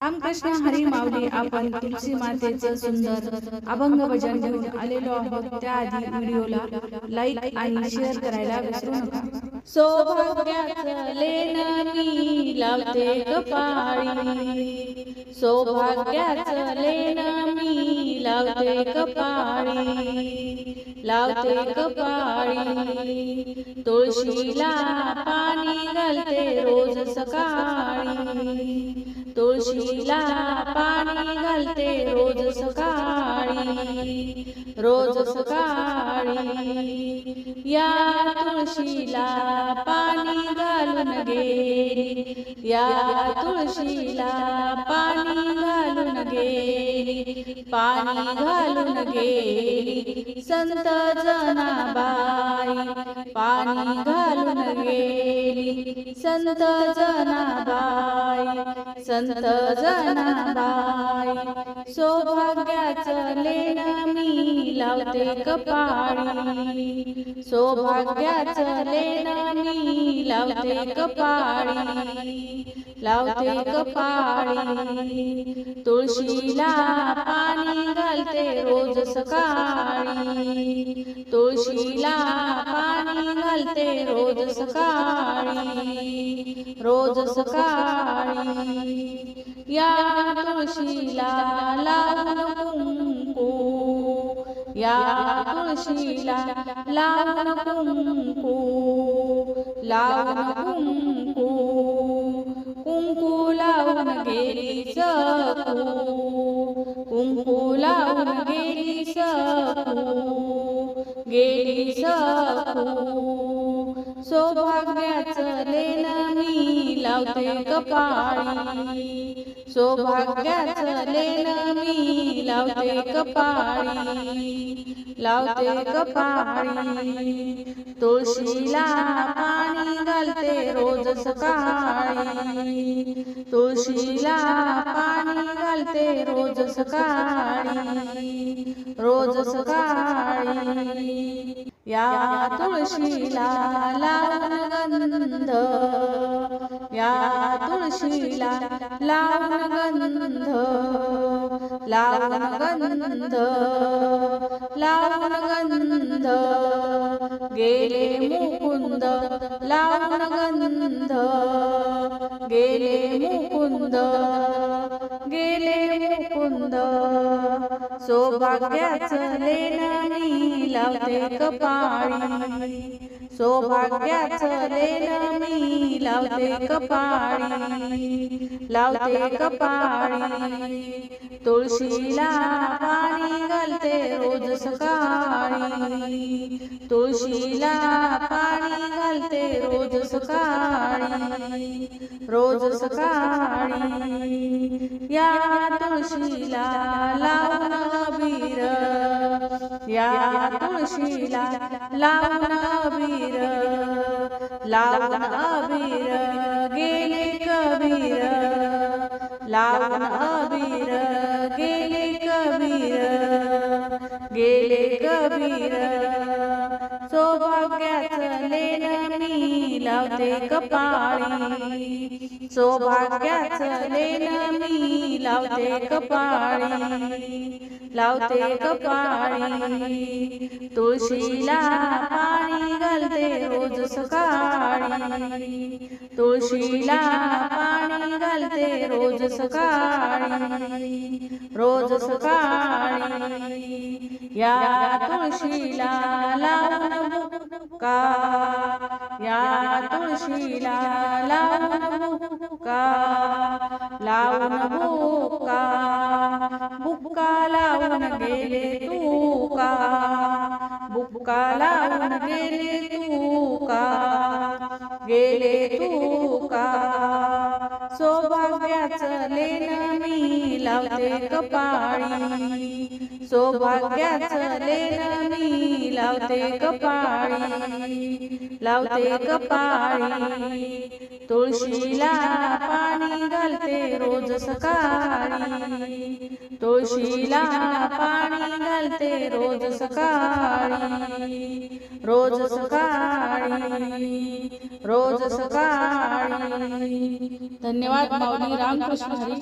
रामकृष्ण हरी माऊली. आपण तुलसी मातेचं सुंदर अभंग भजन घेऊन आलेलो आहोत. त्याआधी व्हिडिओला लाईक आणि शेअर करायला विसरू नका. सौभाग्याचं लेणं मी लावते कपाळी, सौभाग्याचं लेणं मी लावते कपाळी, लावते कपाळी. तुळशीला पाणी घालते रोज सकाळी, तुळशीला पाणी घालते रोज सकाळी, रोज सकाळी. या तुळशीला पाणी घालून गेली, या तुळशीला पाणी घालून गेली, पाणी घालून गेली संत जनाबाई, पाणी घालून गेली संत जनाबाई, संत जनाबाई. सौभाग्याचं लेणं मी लावते कपाळी, सौभाग्याचं लेणं मी लावते कपाळी, लावते कपाळी. तुळशीला पाणी घालते रोज सकाळी, तुळशीला पाणी घालते रोज सकाळी, रोज सकाळी. या तुळशीला लावून कुंकू, या तुळशीला लावून कुंकू, लावून कुंकू, कुंकू लावून गेली सकू, कुंकू लावून गेली सकू, गेली सकू. सौभाग्याचं लेणं मी लावते कपाळी, सौभाग्याचं लेणं मी लावते कपाळी, लावते कपाळी. तुळशीला पाणी घालते रोज सकाळी, तुळशीला पाणी घालते रोज सकाळी, रोज सकाळी. या तुळशीला लावून गंध, या तुळशीला लावून गंध, लावून गंध, लावून गंध, गेले मुकुंद लावून गंध, गेले मुकुंद, गेले मुकुंद. सौभाग्याचं लेणं मी लावते कपाळी, सौभाग्याचं लेणं मी लावते कपाळी, लावते कपाळी. तुळशीला पाणी घालते रोज सकाळी, तुळशीला पाणी घालते रोज सकाळी, रोज सकाळी. या तुळशीला लावून अबीर, या तुळशीला लावून अबीर, लावून अबीर, गेले कबीर, लावून अबीर, गेले कबीर, गेले कबीर. सौभाग्याचं लेणं मी लावते कपाळी, सौभाग्याचं लेणं मी लावते कपाळी, लावते कपाळी. तुळशीला पाणी घालते रोज सकाळी, तुळशीला पाणी घालते रोज सकाळी, रोज सकाळी. या तुळशीला लावून बुक्का, या तुळशीला लावून बुक्का, लावून बुक्का, बुक्का लावून गेले तुका, बुक्का लावून गेले तुका, गेले तुका. सौभाग्याचं लेणं मी लावते कपाळी, सौभाग्याचं लेणं मी लावते कपाळी, लावते कपाळी. तुळशीला पाणी घालते रोज सकाळी, तुळशीला पाणी घालते रोज सकाळी, रोज सकाळी, रोज सकाळी. धन्यवाद माऊली. रामकृष्ण हरी.